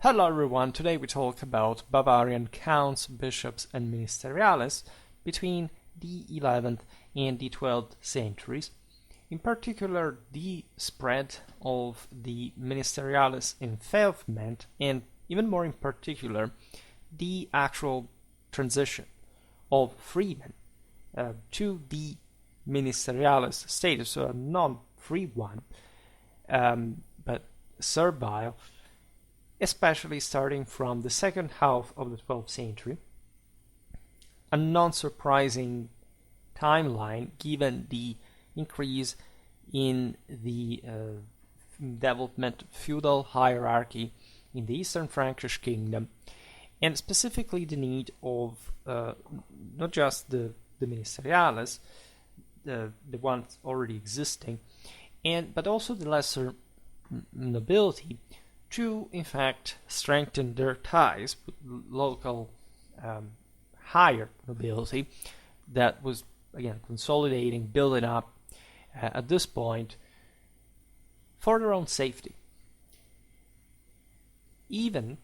Hello everyone, today we talk about Bavarian counts, bishops and ministeriales between the 11th and the 12th centuries. In particular, the spread of the ministeriales involvement and even more in particular, the actual transition of freemen to the ministeriales status, so a non-free one, but servile, especially starting from the second half of the 12th century. A non-surprising timeline given the increase in the development of feudal hierarchy in the Eastern Frankish kingdom, and specifically the need of not just the ministeriales, the ones already existing, but also the lesser nobility, to, in fact, strengthen their ties with local higher nobility that was, again, consolidating, building up at this point for their own safety, even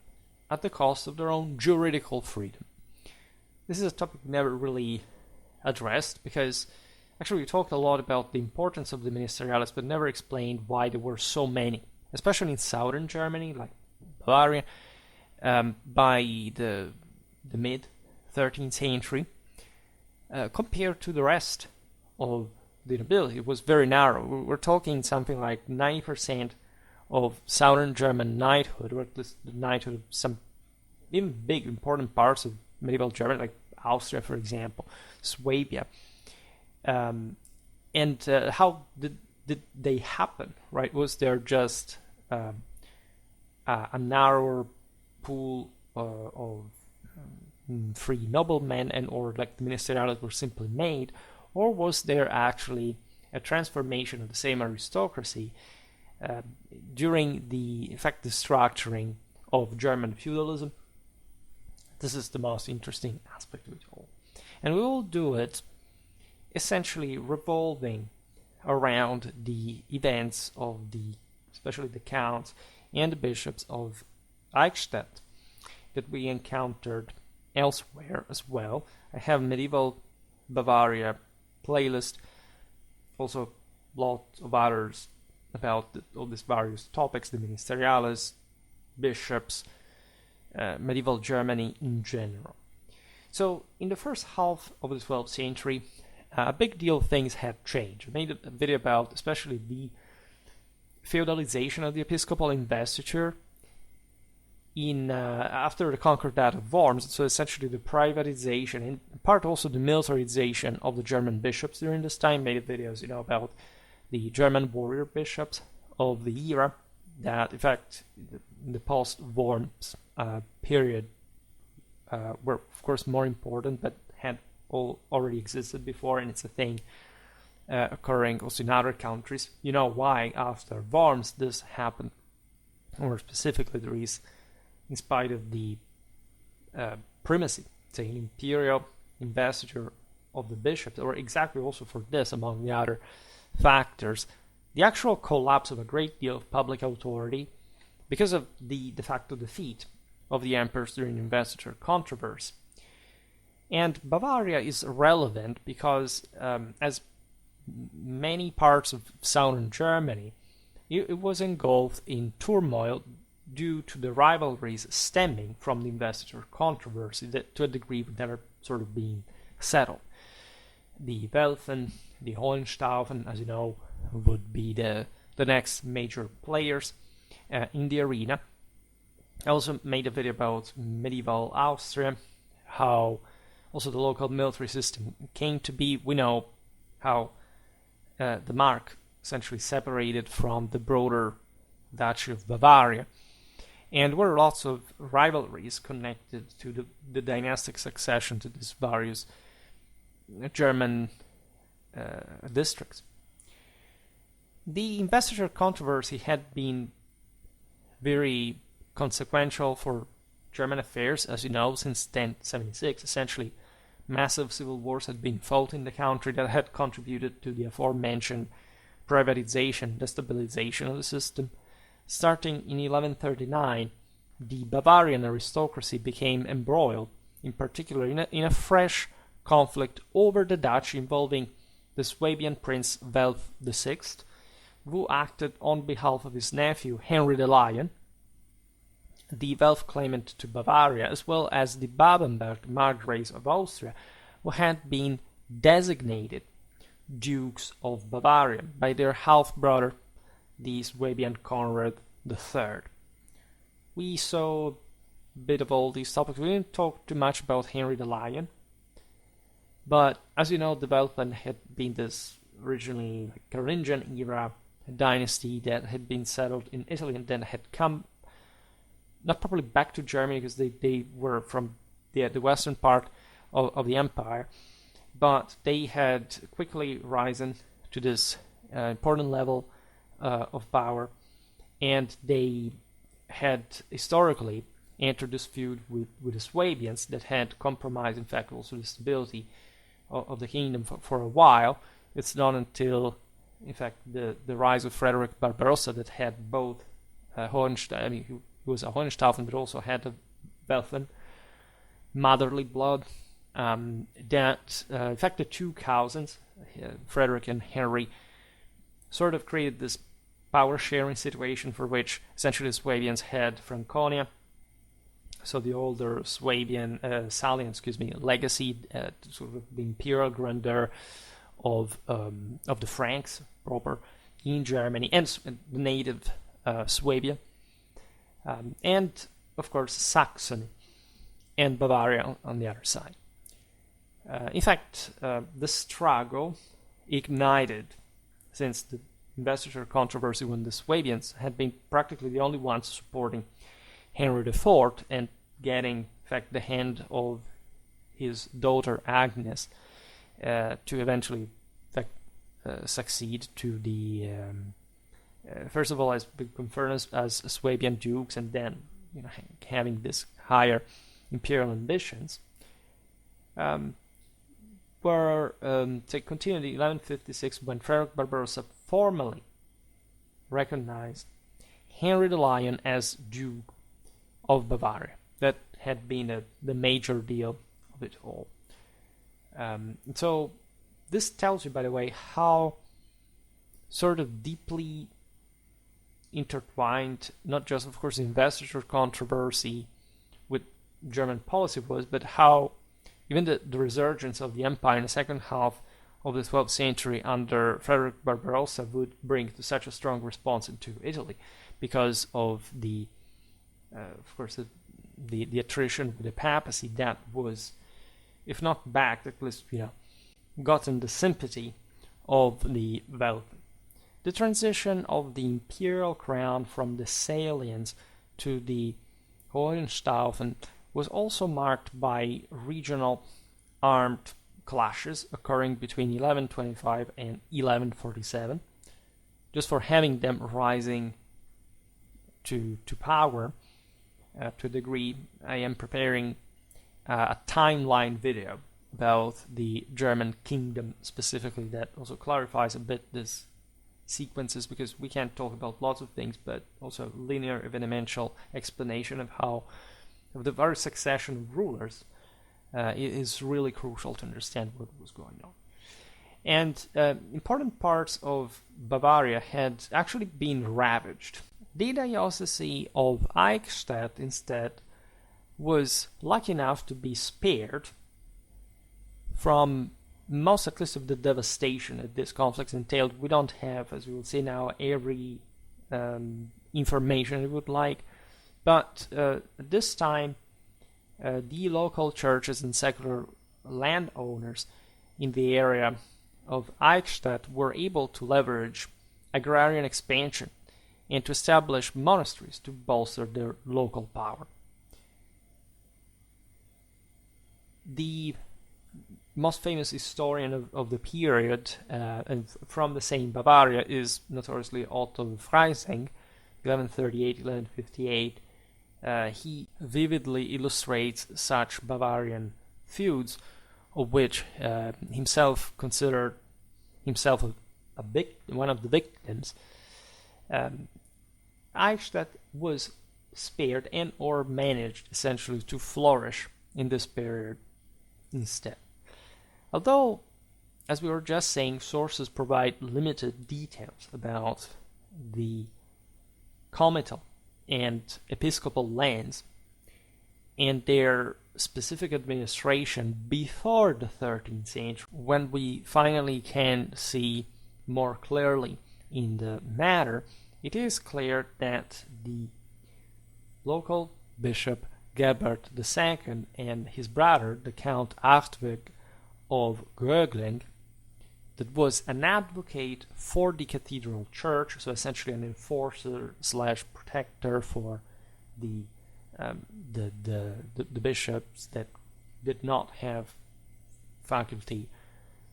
at the cost of their own juridical freedom. This is a topic never really addressed because actually we talked a lot about the importance of the ministeriales but never explained why there were so many, especially in southern Germany, like Bavaria, by the mid-13th century, compared to the rest of the nobility. It was very narrow. We're talking something like 90% of southern German knighthood, or at least the knighthood of some even big, important parts of medieval Germany, like Austria, for example, Swabia. How did they happen, right? Was there just a narrower pool of free noblemen, or like the ministeriales were simply made, or was there actually a transformation of the same aristocracy during the structuring of German feudalism? This is the most interesting aspect of it all, and we will do it essentially revolving around the events of especially the counts and the bishops of Eichstätt that we encountered elsewhere as well. I have medieval Bavaria playlist, also lots of others about all these various topics, the ministeriales, bishops, medieval Germany in general. So in the first half of the 12th century, a big deal of things had changed. I made a video about especially the feudalization of the episcopal investiture after the Concordat of Worms, so essentially the privatization and in part also the militarization of the German bishops during this time. Made videos, about the German warrior bishops of the era that, in fact, in the post-Worms period were of course more important, but had already existed before, and it's a thing occurring also in other countries. You know why after Worms this happened, or specifically there is, in spite of the primacy, say an imperial investiture of the bishops, or exactly also for this among the other factors, the actual collapse of a great deal of public authority because of the de facto defeat of the emperors during investiture controversy. And Bavaria is relevant because, as many parts of southern Germany, it was engulfed in turmoil due to the rivalries stemming from the investiture controversy that, to a degree, would never sort of been settled. The Welfen, the Hohenstaufen, as you know, would be the next major players in the arena. I also made a video about medieval Austria, how also the local military system came to be. We know how the Mark essentially separated from the broader Duchy of Bavaria, and were lots of rivalries connected to the dynastic succession to these various German districts. The investiture controversy had been very consequential for German affairs, as you know, since 1076. Essentially, massive civil wars had been fought in the country that had contributed to the aforementioned privatization, destabilization of the system. Starting in 1139, the Bavarian aristocracy became embroiled, in particular in a fresh conflict over the Dutch involving the Swabian prince Welf VI, who acted on behalf of his nephew Henry the Lion, the Welf claimant to Bavaria, as well as the Babenberg margraves of Austria, who had been designated Dukes of Bavaria by their half-brother, the Swabian Conrad III. We saw a bit of all these topics. We didn't talk too much about Henry the Lion, but as you know, the Welfen had been this originally Carolingian era dynasty that had been settled in Italy and then had come not probably back to Germany because they were from the western part of the empire, but they had quickly risen to this important level of power, and they had historically entered this feud with the Swabians that had compromised, in fact, also the stability of the kingdom for a while. It's not until, in fact, the rise of Frederick Barbarossa that had both Hohenstaufen, I mean, he was a Hohenstaufen, but also had a Welfen motherly blood. That, in fact, the two cousins, Frederick and Henry, sort of created this power-sharing situation for which essentially the Swabians had Franconia, so the older Swabian, Salian, legacy, sort of the imperial grandeur of the Franks proper in Germany, and the native Swabia, and of course Saxony and Bavaria on the other side. In fact, the struggle ignited since the investiture controversy when the Swabians had been practically the only ones supporting Henry IV and getting, in fact, the hand of his daughter Agnes to eventually, in fact, succeed to the first of all as confirmed as Swabian dukes, and then having this higher imperial ambitions. Were continued in 1156 when Frederick Barbarossa formally recognized Henry the Lion as Duke of Bavaria. That had been the major deal of it all. So this tells you, by the way, how sort of deeply intertwined, not just, of course, the investiture controversy with German policy was, but how even the resurgence of the empire in the second half of the 12th century under Frederick Barbarossa would bring to such a strong response into Italy because of the, of course, the attrition with the papacy that was, if not backed, at least, gotten the sympathy of the Welfen. The transition of the imperial crown from the Salians to the Hohenstaufen was also marked by regional armed clashes occurring between 1125 and 1147. Just for having them rising to power to a degree, I am preparing a timeline video about the German kingdom specifically that also clarifies a bit this sequences, because we can't talk about lots of things, but also linear evidential explanation of how of the very succession of rulers is really crucial to understand what was going on. And important parts of Bavaria had actually been ravaged. The diocese of Eichstätt instead was lucky enough to be spared from most, at least, of the devastation that this conflict entailed. We don't have, as we will see now, every information we would like, but at this time the local churches and secular landowners in the area of Eichstätt were able to leverage agrarian expansion and to establish monasteries to bolster their local power. The most famous historian of the period, and from the same Bavaria, is notoriously Otto Freising, 1138-1158. He vividly illustrates such Bavarian feuds, of which himself considered himself one of the victims. Eichstätt was spared and or managed essentially to flourish in this period instead. Although, as we were just saying, sources provide limited details about the comital and episcopal lands and their specific administration before the 13th century, when we finally can see more clearly in the matter, it is clear that the local bishop Gebert II and his brother, the Count Hartwig of Gögling, that was an advocate for the cathedral church, so essentially an enforcer slash protector for the bishops that did not have faculty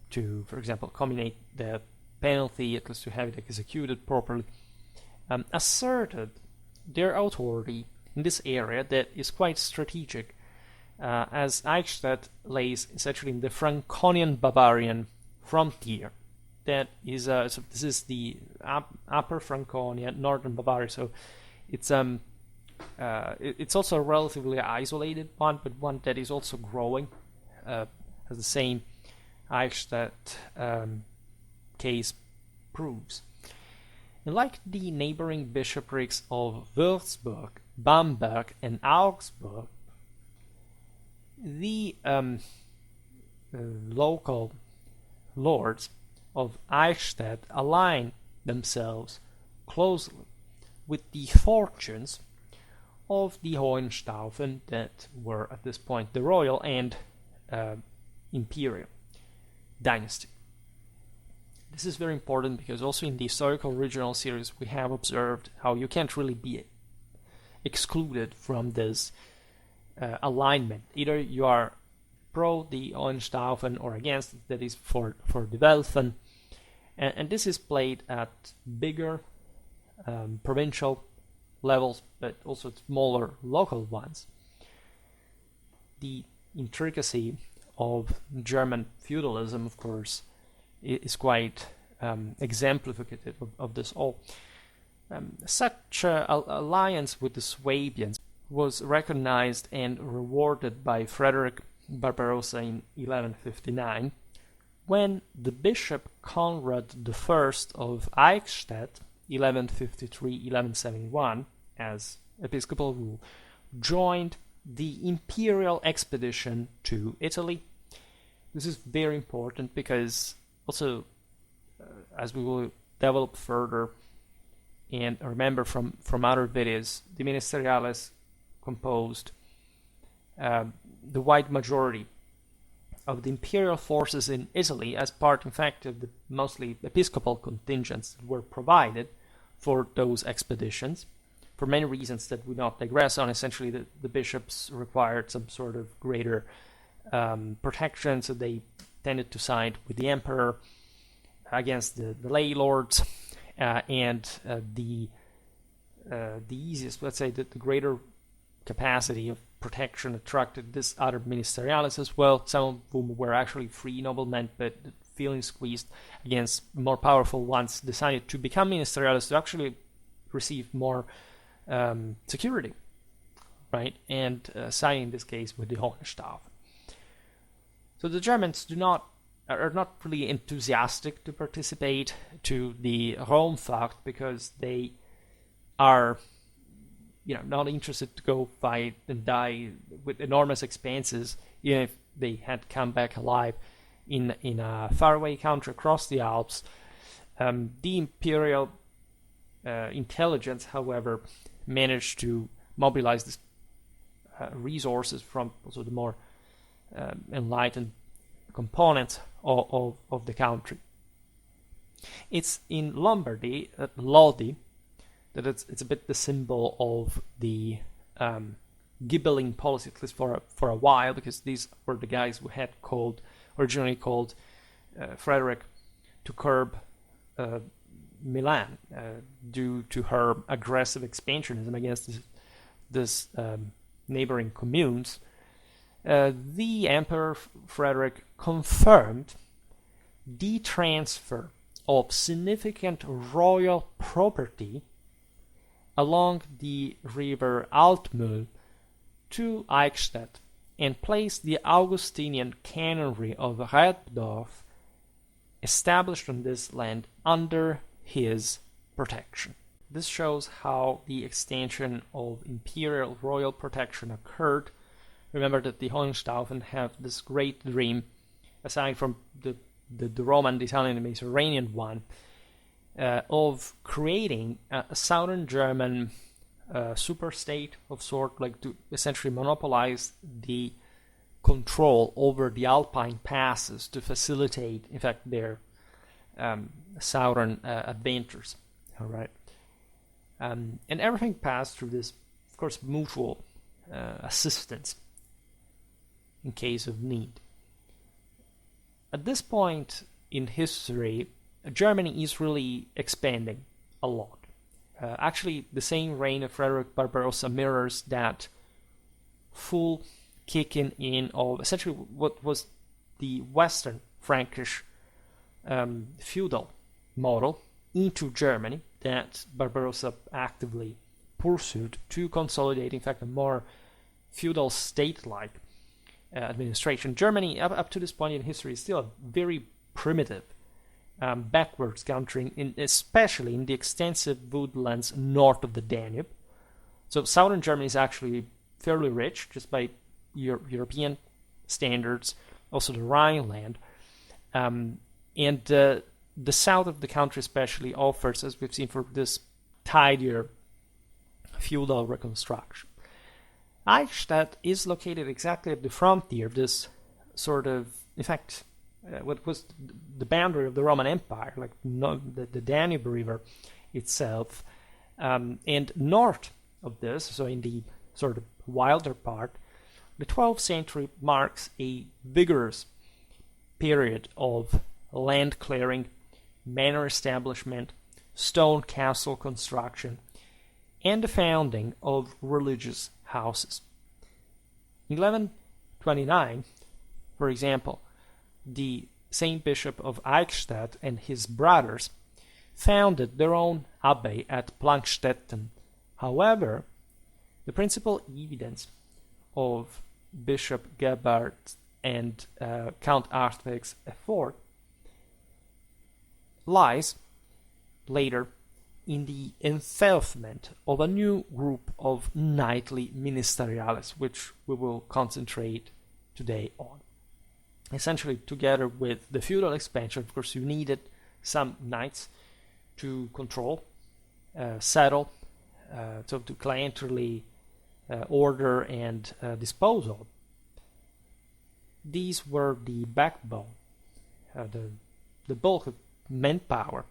to, for example, comminate the penalty, at least to have it executed properly, asserted their authority in this area that is quite strategic, as Eichstätt lays essentially in the Franconian-Bavarian frontier. That is, so this is the Upper Franconia, Northern Bavaria. So it's also a relatively isolated one, but one that is also growing, as the same Eichstätt case proves. And like the neighboring bishoprics of Würzburg, Bamberg, and Augsburg, the local lords of Eichstätt align themselves closely with the fortunes of the Hohenstaufen that were at this point the royal and imperial dynasty. This is very important because also in the historical regional series we have observed how you can't really be excluded from this alignment. Either you are pro the Hohenstaufen or against it, that is for the Welfen, and this is played at bigger provincial levels, but also smaller local ones. The intricacy of German feudalism, of course, is quite exemplificative of this all. Such alliance with the Swabians was recognized and rewarded by Frederick Barbarossa in 1159, when the Bishop Conrad I of Eichstätt, 1153-1171, as episcopal rule, joined the imperial expedition to Italy. This is very important because also, as we will develop further and remember from other videos, the ministeriales composed the wide majority of the imperial forces in Italy as part, in fact, of the mostly episcopal contingents that were provided for those expeditions, for many reasons that we not digress on. Essentially, the bishops required some sort of greater protection, so they tended to side with the emperor against the lay lords, and the easiest, let's say, the greater capacity of protection attracted this other ministeriales as well, some of whom were actually free noblemen, but feeling squeezed against more powerful ones, decided to become ministeriales to actually receive more security, right? And siding in this case with the Hohenstaufen. So the Germans are not really enthusiastic to participate to the Raumfahrt because they are, not interested to go fight and die with enormous expenses, even if they had come back alive in a faraway country across the Alps. The imperial intelligence, however, managed to mobilize this resources from also the more enlightened components of the country. It's in Lombardy, at Lodi, that it's a bit the symbol of the Ghibelline policy, at least for a while, because these were the guys who had originally called Frederick to curb Milan due to her aggressive expansionism against this neighboring communes. The Emperor Frederick confirmed the transfer of significant royal property along the river Altmühl to Eichstätt and placed the Augustinian canonry of Reddorf, established on this land, under his protection. This shows how the extension of imperial royal protection occurred. Remember that the Hohenstaufen have this great dream, aside from the Roman, the Italian, and Mediterranean one, of creating a southern German super-state of sort, like to essentially monopolize the control over the Alpine passes to facilitate, in fact, their southern adventures. All right. And everything passed through this, of course, mutual assistance in case of need. At this point in history, Germany is really expanding a lot. Actually, the same reign of Frederick Barbarossa mirrors that full kicking in of essentially what was the Western Frankish feudal model into Germany that Barbarossa actively pursued to consolidate, in fact, a more feudal state-like administration. Germany, up to this point in history, is still a very primitive, backwards country, especially in the extensive woodlands north of the Danube. So southern Germany is actually fairly rich, just by European standards, also the Rhineland. And the south of the country especially offers, as we've seen, for this tidier feudal reconstruction. Eichstätt is located exactly at the frontier of this sort of, in fact, what was the boundary of the Roman Empire, like the Danube River itself. And north of this, so in the sort of wilder part, the 12th century marks a vigorous period of land clearing, manor establishment, stone castle construction, and the founding of religious houses. In 1129, for example, the Saint Bishop of Eichstätt and his brothers founded their own abbey at Plankstetten. However, the principal evidence of Bishop Gebhard and Count Artweg's effort lies later in the enfeoffment of a new group of knightly ministeriales, which we will concentrate today on. Essentially, together with the feudal expansion, of course, you needed some knights to control, settle, so to clienterly order and dispose of. These were the backbone, the bulk of manpower,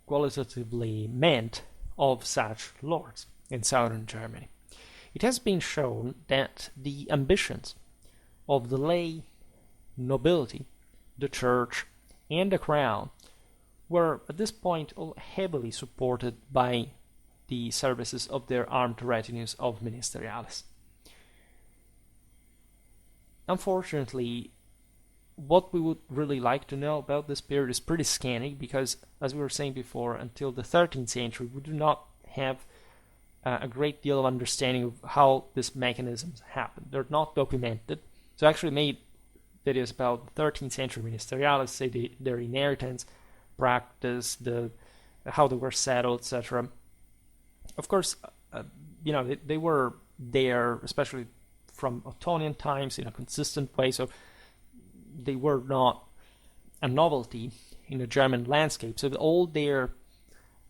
qualitatively meant of such lords in southern Germany. It has been shown that the ambitions of the lay nobility, the church, and the crown were at this point all heavily supported by the services of their armed retinues of ministeriales. Unfortunately, what we would really like to know about this period is pretty scanty, because, as we were saying before, until the 13th century we do not have a great deal of understanding of how these mechanisms happen. They're not documented. So I actually made videos about the 13th century ministeriales, say their inheritance, practice, how they were settled, etc. Of course, they were there, especially from Ottonian times, in a consistent way, so they were not a novelty in the German landscape. So all their,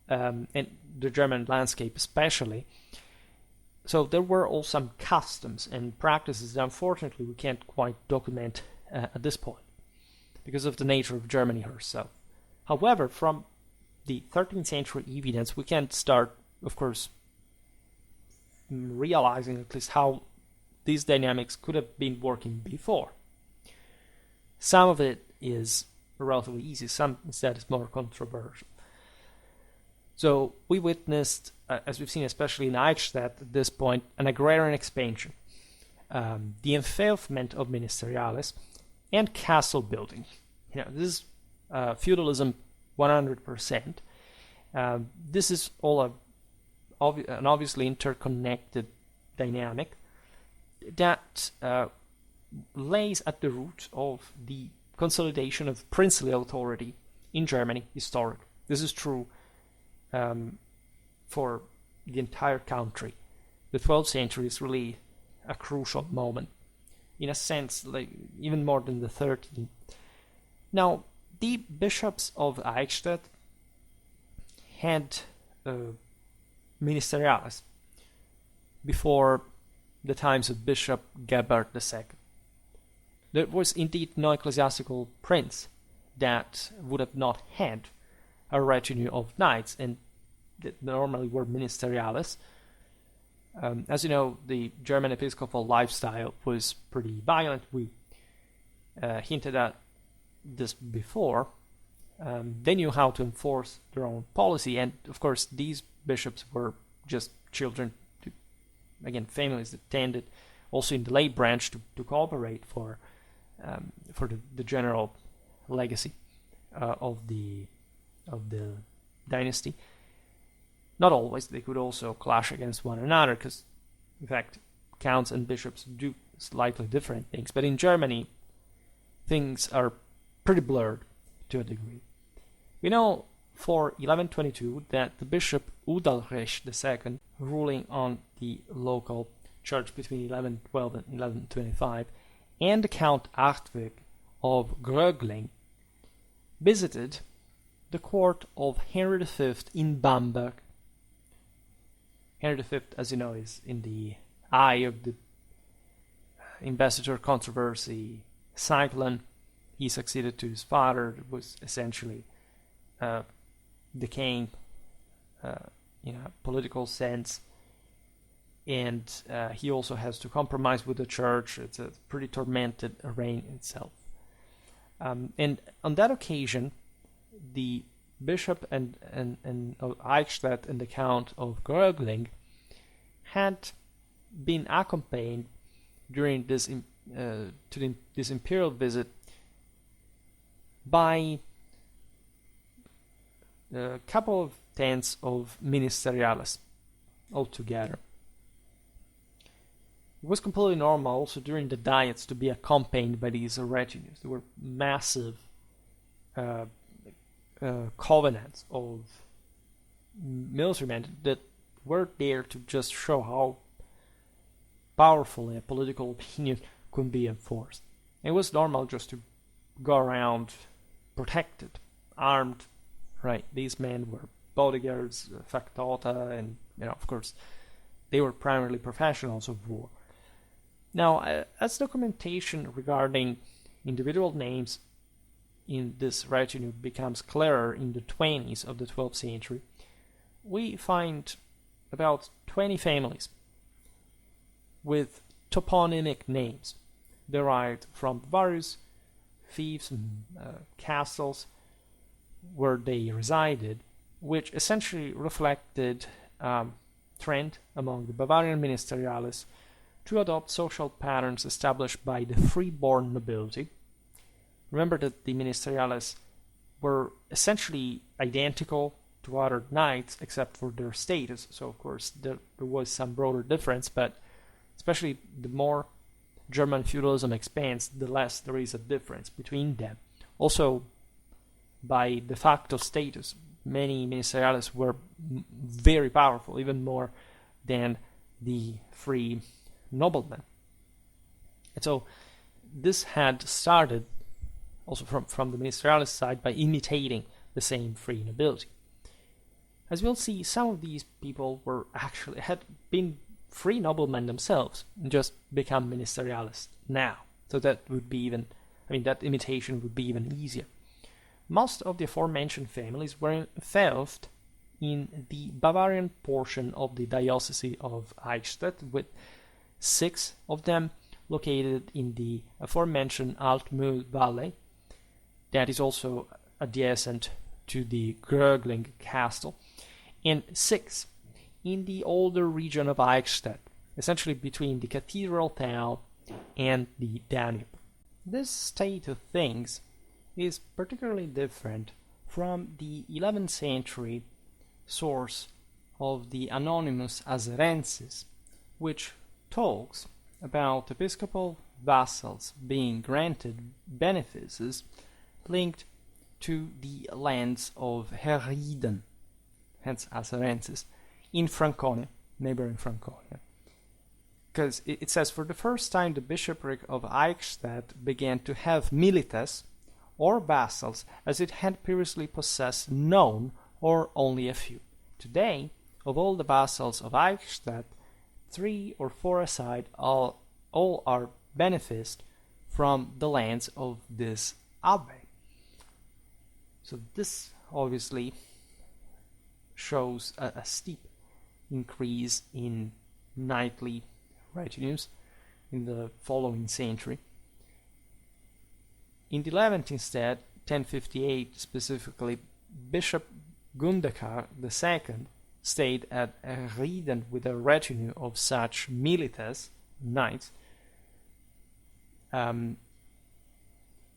and the German landscape especially, so there were all some customs and practices that unfortunately we can't quite document at this point because of the nature of Germany herself. However, from the 13th century evidence, we can start, of course, realizing at least how these dynamics could have been working before. Some of it is relatively easy, some instead is more controversial. So we witnessed, as we've seen especially in Eichstätt at this point, an agrarian expansion, the enfeoffment of ministeriales, and castle building. This is feudalism 100%, This is all an obviously interconnected dynamic that lays at the root of the consolidation of princely authority in Germany historically. This is true for the entire country. The 12th century is really a crucial moment, in a sense, like even more than the 13th. Now, the bishops of Eichstätt had ministeriales before the times of Bishop Gebhard II. There was indeed no ecclesiastical prince that would have not had a retinue of knights, and that normally were ministeriales. As you know, the German episcopal lifestyle was pretty violent. We hinted at this before. They knew how to enforce their own policy, and of course these bishops were just children to, again, families that tended also in the lay branch to cooperate for the general legacy of the dynasty. Not always. They could also clash against one another, because in fact counts and bishops do slightly different things. But in Germany things are pretty blurred to a degree. We know for 1122 that the Bishop Udalrecht II, ruling on the local church between 1112 and 1125, and Count Artwig of Grögling visited the court of Henry V in Bamberg. Henry V, as you know, is in the eye of the investiture controversy cyclone. He succeeded to his father, was essentially decaying in a political sense, and he also has to compromise with the church. It's a pretty tormented reign itself. And on that occasion, the bishop and of Eichstätt and the Count of Grögling had been accompanied during this this imperial visit by a couple of tens of ministeriales altogether. It was completely normal also during the diets to be accompanied by these retinues. There were massive covenants of military men that were there to just show how powerful a political opinion could be enforced. It was normal just to go around protected, armed, right? These men were bodyguards, factota, and of course, they were primarily professionals of war. Now, as documentation regarding individual names in this retinue becomes clearer in the 20s of the 12th century, we find about 20 families with toponymic names derived from various fiefs and castles where they resided, which essentially reflected trend among the Bavarian ministeriales to adopt social patterns established by the freeborn nobility. Remember that the ministeriales were essentially identical to other knights except for their status, so of course there was some broader difference, but especially the more German feudalism expands, the less there is a difference between them. Also, by de facto status, many ministeriales were very powerful, even more than the free noblemen. And so this had started also from the ministeriales side by imitating the same free nobility. As we'll see, some of these people had been free noblemen themselves and just become ministeriales now. So that would be that imitation would be even easier. Most of the aforementioned families were involved in the Bavarian portion of the diocese of Eichstätt, with 6 of them located in the aforementioned Altmühl Valley, that is also adjacent to the Grögling castle, and 6 in the older region of Eichstätt, essentially between the cathedral town and the Danube. This state of things is particularly different from the 11th century source of the Anonymous Azerensis, which talks about episcopal vassals being granted benefices linked to the lands of Heriden, hence Azerensis, in Franconia, neighboring Franconia. Because it says, for the first time the bishopric of Eichstätt began to have milites, or vassals, as it had previously possessed none, or only a few. Today, of all the vassals of Eichstätt, 3 or 4 aside, all are beneficed from the lands of this abbey. So this obviously shows a steep increase in knightly retinues in the following century. In the 11th instead, 1058 specifically, Bishop Gundekar II stayed at Rieden with a retinue of such milites, knights,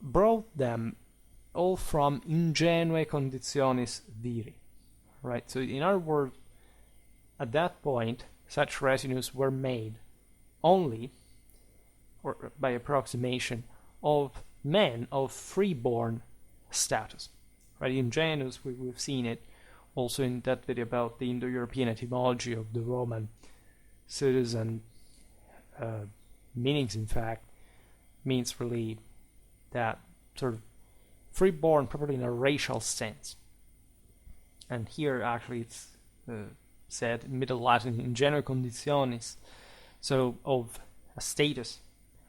brought them all from ingenue conditionis viri. Right, so in other words, at that point, such retinues were made only, or by approximation, of men of freeborn status. Right, ingenuus, we've seen it also in that video about the Indo-European etymology of the Roman citizen. Meanings, in fact, means really that sort of freeborn, probably in a racial sense. And here actually it's said in Middle Latin, ingenue conditionis, so of a status,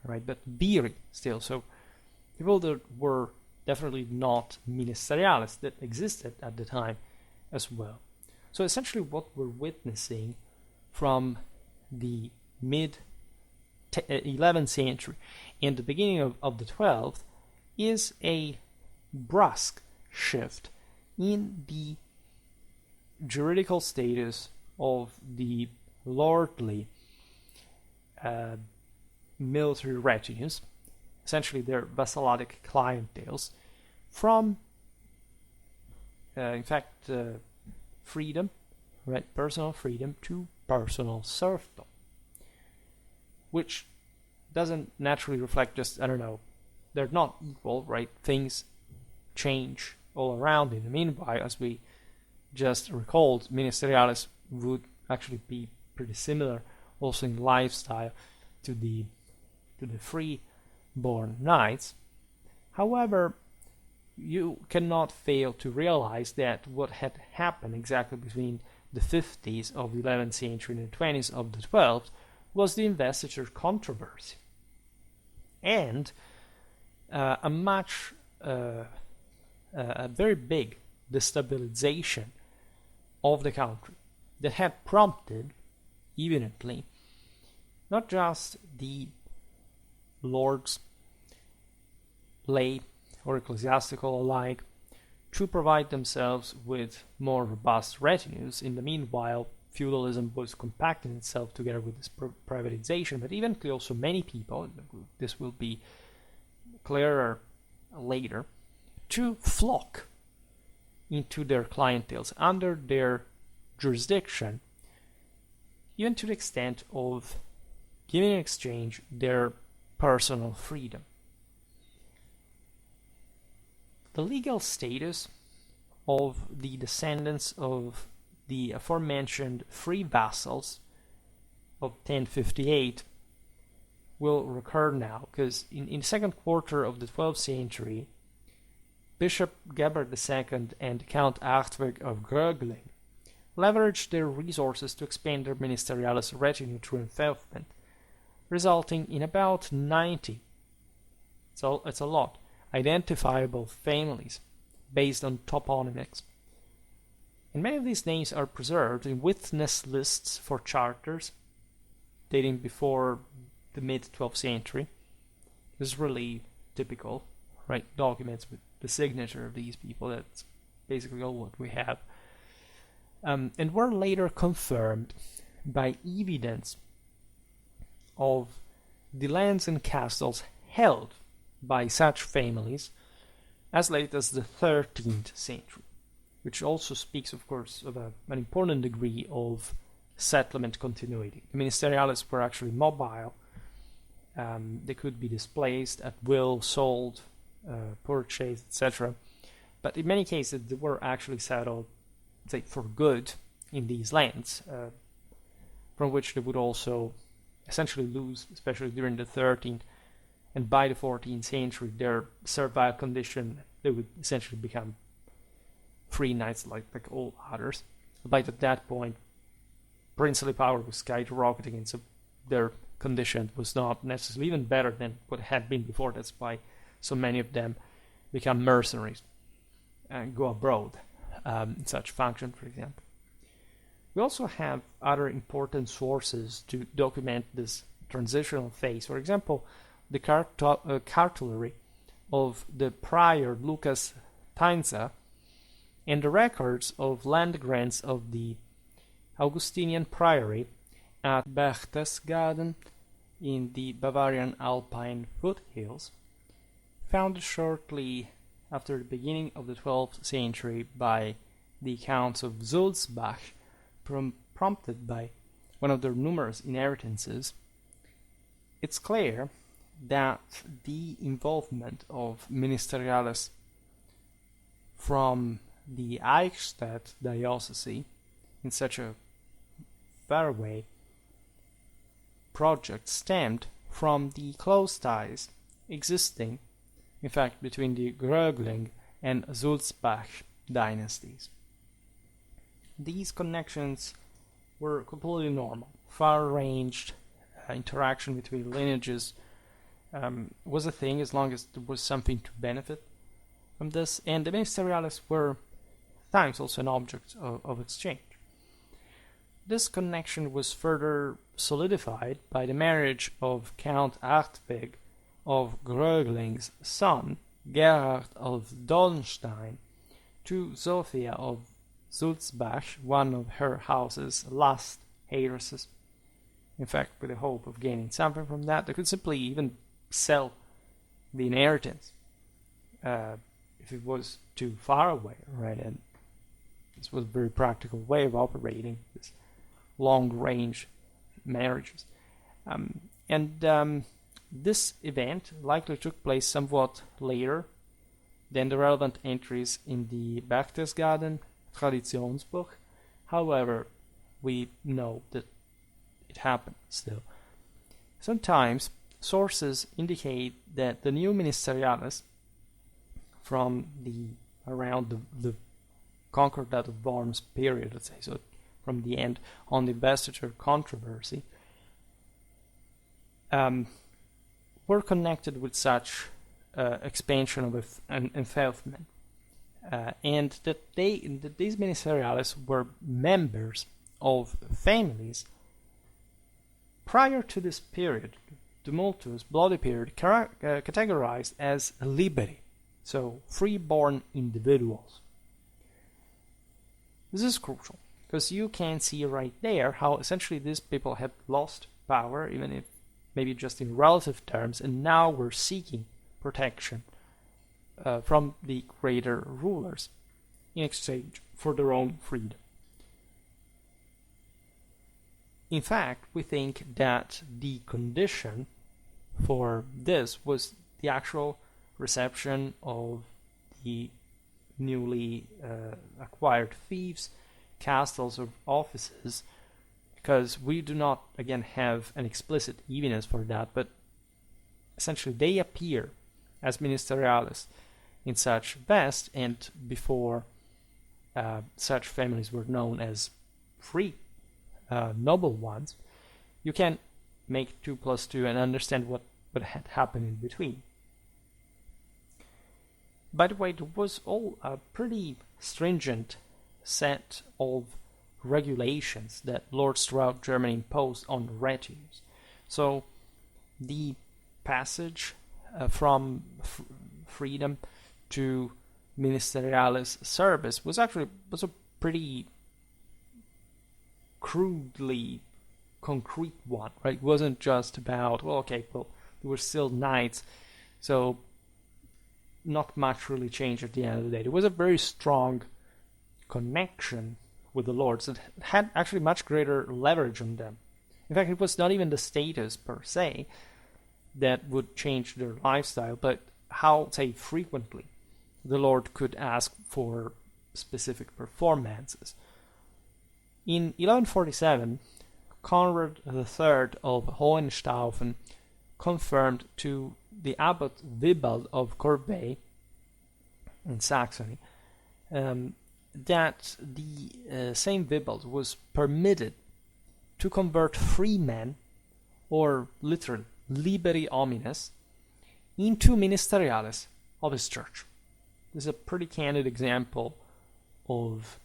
right? But viri still, so people that were definitely not ministeriales, that existed at the time as well. So essentially what we're witnessing from the mid 11th century and the beginning of the 12th is a brusque shift in the juridical status of the lordly military retinues, essentially their vassalic clienteles, from in fact freedom, right, personal freedom, to personal serfdom, which doesn't naturally reflect just, I don't know, they're not equal, right? Things change all around in the meanwhile. As we just recalled, ministeriales would actually be pretty similar also in lifestyle to the free-born knights. However, you cannot fail to realize that what had happened exactly between the 50s of the 11th century and the 20s of the 12th was the investiture controversy, and a very big destabilization of the country that had prompted, evidently, not just the lords, lay, or ecclesiastical alike, to provide themselves with more robust retinues. In the meanwhile, feudalism was compacting itself together with this privatization, but eventually also many people, this will be clearer later, to flock into their clienteles under their jurisdiction, even to the extent of giving in exchange their personal freedom. The legal status of the descendants of the aforementioned free vassals of 1058 will recur now, because in the second quarter of the 12th century, Bishop Gebhard II and Count Hartwig of Grögling leveraged their resources to expand their ministeriales retinue through enfeoffment, resulting in about 90, so it's a lot, identifiable families based on toponymics. And many of these names are preserved in witness lists for charters dating before the mid-12th century. This is really typical, right? Documents with the signature of these people, that's basically all what we have. And were later confirmed by evidence of the lands and castles held by such families as late as the 13th century. which also speaks, of course, of an important degree of settlement continuity. The ministeriales were actually mobile. They could be displaced at will, sold, purchased, etc. But in many cases, they were actually settled, say, for good in these lands, from which they would also essentially lose, especially during the 13th and by the 14th century, their servile condition. They would essentially become free knights like all others. But at that point, princely power was skyrocketing, and so their condition was not necessarily even better than what had been before. That's why so many of them become mercenaries and go abroad in such function, for example. We also have other important sources to document this transitional phase. For example, the cartulary of the prior Lucas Tainza and the records of land grants of the Augustinian priory at Berchtesgaden in the Bavarian Alpine foothills, founded shortly after the beginning of the 12th century by the Counts of Sulzbach, prompted by one of their numerous inheritances. It's clear that the involvement of ministeriales from the Eichstätt diocese in such a faraway project stemmed from the close ties existing, in fact, between the Grögling and Sulzbach dynasties. These connections were completely normal. Far-ranged interaction between lineages was a thing as long as there was something to benefit from this, and the ministeriales were at times also an object of exchange. This connection was further solidified by the marriage of Count Artweg of Grögling's son, Gerhard of Dolnstein, to Sophia of Sulzbach, one of her house's last heiresses. In fact, with the hope of gaining something from that, they could simply even sell the inheritance if it was too far away, right? And this was a very practical way of operating this long-range marriages. This event likely took place somewhat later than the relevant entries in the Berchtesgaden Traditionsbuch. However, we know that it happened still. Sometimes sources indicate that the new ministeriales from around the Concordat of Worms period, let's say, so from the end on the investiture controversy, were connected with such expansion of enfeoffment, and that these ministeriales were members of families prior to this period, tumultuous, bloody period, categorized as liberi, so free-born individuals. This is crucial, because you can see right there how essentially these people had lost power, even if maybe just in relative terms, and now were seeking protection from the greater rulers in exchange for their own freedom. In fact, we think that the condition for this was the actual reception of the newly acquired fiefs, castles, or offices, because we do not, again, have an explicit evidence for that, but essentially they appear as ministeriales in such vest, and before such families were known as free, noble ones. You can make 2 + 2 and understand what had happened in between. By the way, there was all a pretty stringent set of regulations that lords throughout Germany imposed on retinues. So the passage from freedom to ministeriales service was a pretty crudely concrete one, right? It wasn't just about, they were still knights, so not much really changed at the end of the day. There was a very strong connection with the lords that had actually much greater leverage on them. In fact, it was not even the status per se that would change their lifestyle, but how, say, frequently the lord could ask for specific performances. In 1147, Conrad III of Hohenstaufen confirmed to the abbot Wibald of Corbeil in Saxony that the same Wibald was permitted to convert free men, or literally liberi homines, into ministeriales of his church. This is a pretty candid example of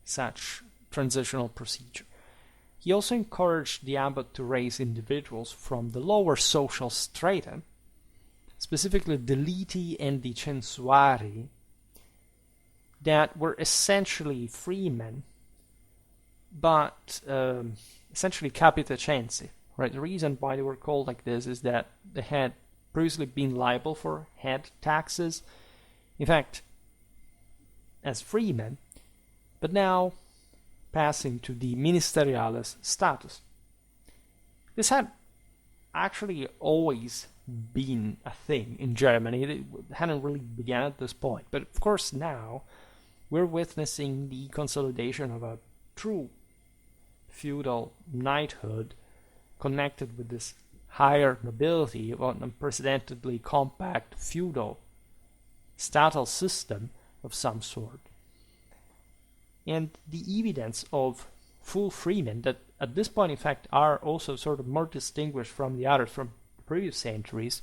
such transitional procedure. He also encouraged the abbot to raise individuals from the lower social strata, specifically the liti and the censuari, that were essentially freemen, but essentially capitacensi. Right? The reason why they were called like this is that they had previously been liable for head taxes, in fact, as freemen, but now passing to the ministeriales status. This had actually always been a thing in Germany. It hadn't really begun at this point, but of course now we're witnessing the consolidation of a true feudal knighthood connected with this higher nobility of an unprecedentedly compact feudal statal system of some sort. And the evidence of full freemen that at this point in fact are also sort of more distinguished from the others from the previous centuries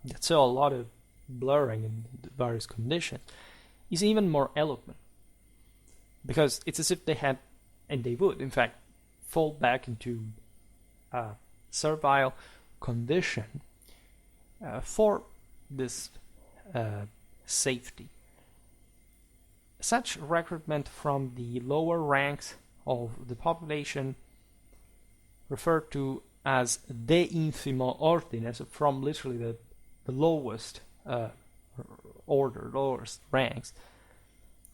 that saw a lot of blurring in the various conditions is even more eloquent, because it's as if they had, and they would in fact, fall back into a servile condition for this safety. Such recruitment from the lower ranks of the population, referred to as de infimo ordines, from literally the lowest order, lowest ranks,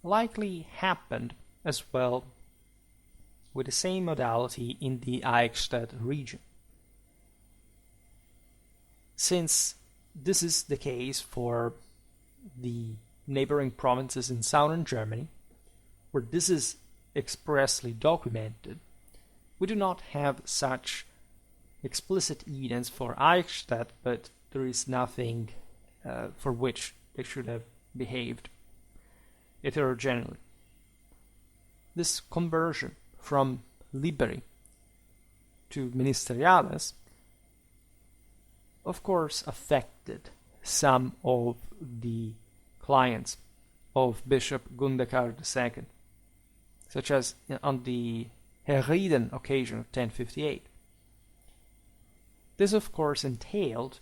likely happened as well with the same modality in the Eichstätt region. Since this is the case for the neighboring provinces in southern Germany, where this is expressly documented, we do not have such explicit evidence for Eichstätt, but there is nothing for which they should have behaved heterogeneously. This conversion from liberi to ministeriales, of course, affected some of the clients of Bishop Gundekar II, such as on the Herrieden occasion of 1058. This, of course, entailed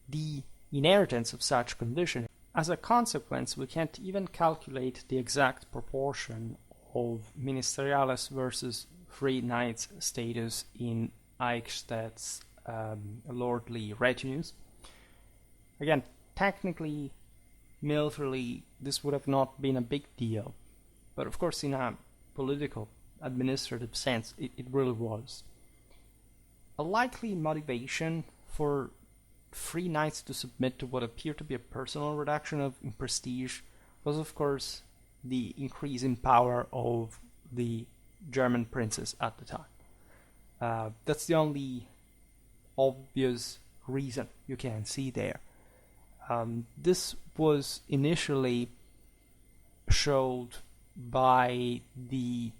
the inheritance of such condition. As a consequence, we can't even calculate the exact proportion of ministeriales versus free knights status in Eichstätt's lordly retinues. Again, technically, militarily, this would have not been a big deal, but of course in a political, administrative sense, it really was. A likely motivation for free knights to submit to what appeared to be a personal reduction in prestige was, of course, the increase in power of the German princes at the time. That's the only obvious reason you can see there. This was initially showed by the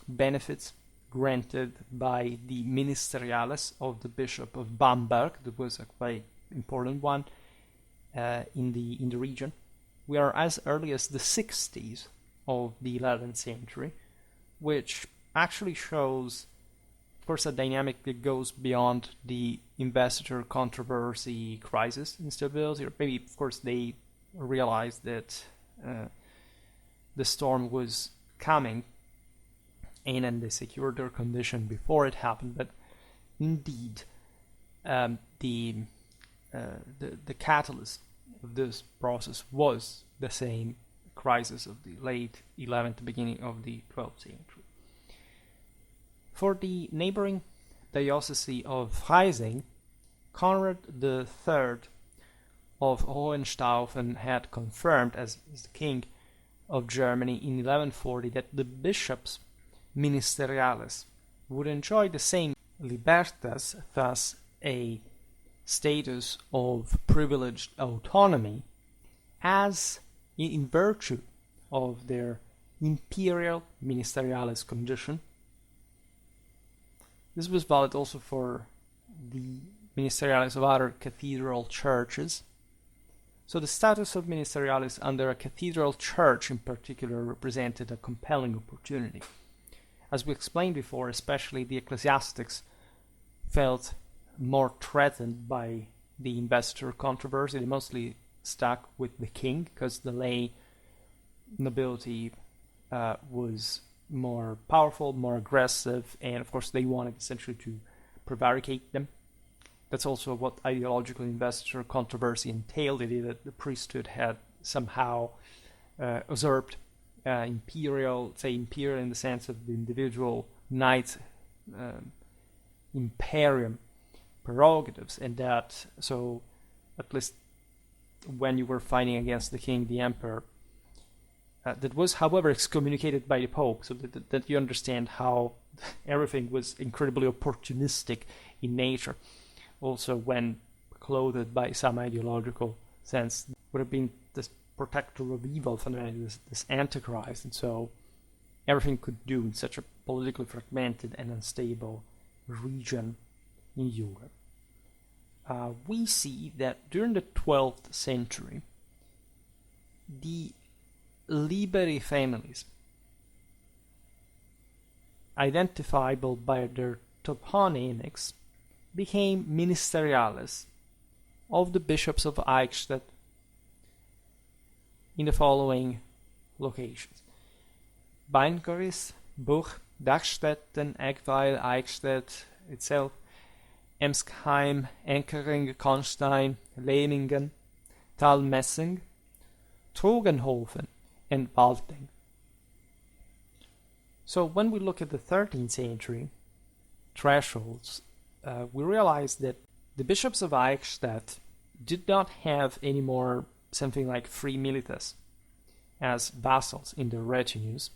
benefits granted by the ministeriales of the Bishop of Bamberg. That was a quite important one in the region. We are as early as the 60s of the 11th century, which actually shows, of course, a dynamic that goes beyond the investiture controversy crisis instability, or maybe, of course, they realized that the storm was coming and they secured their condition before it happened. But indeed, the catalyst of this process was the same crisis of the late 11th, beginning of the 12th century. For the neighboring diocese of Freising, Conrad III of Hohenstaufen had confirmed as the king of Germany in 1140 that the bishops ministeriales would enjoy the same libertas, thus a status of privileged autonomy, as in virtue of their imperial ministeriales condition. This was valid also for the ministeriales of other cathedral churches. So the status of ministeriales under a cathedral church in particular represented a compelling opportunity. As we explained before, especially the ecclesiastics felt more threatened by the investiture controversy. They mostly stuck with the king because the lay nobility was more powerful, more aggressive, and of course they wanted essentially to prevaricate them. That's also what ideological investiture controversy entailed. It is that the priesthood had somehow usurped imperial in the sense of the individual knight's imperium prerogatives, and that so at least when you were fighting against the king, the emperor, that was however excommunicated by the Pope, so that you understand how everything was incredibly opportunistic in nature. Also when clothed by some ideological sense, would have been this protector of evil, fundamentally this antichrist, and so everything could do in such a politically fragmented and unstable region in Europe. We see that during the 12th century, the Liberi families, identifiable by their toponymics, became ministeriales of the bishops of Eichstätt in the following locations: Beingoris, Buch, Dachstetten, Eggweil, Eichstätt itself, Emsheim, Enkering, Konstein, Lehmingen, Thalmessing, Trogenhofen, and Walting. So when we look at the 13th century thresholds, we realize that the bishops of Eichstätt did not have any more something like free milites as vassals in their retinues,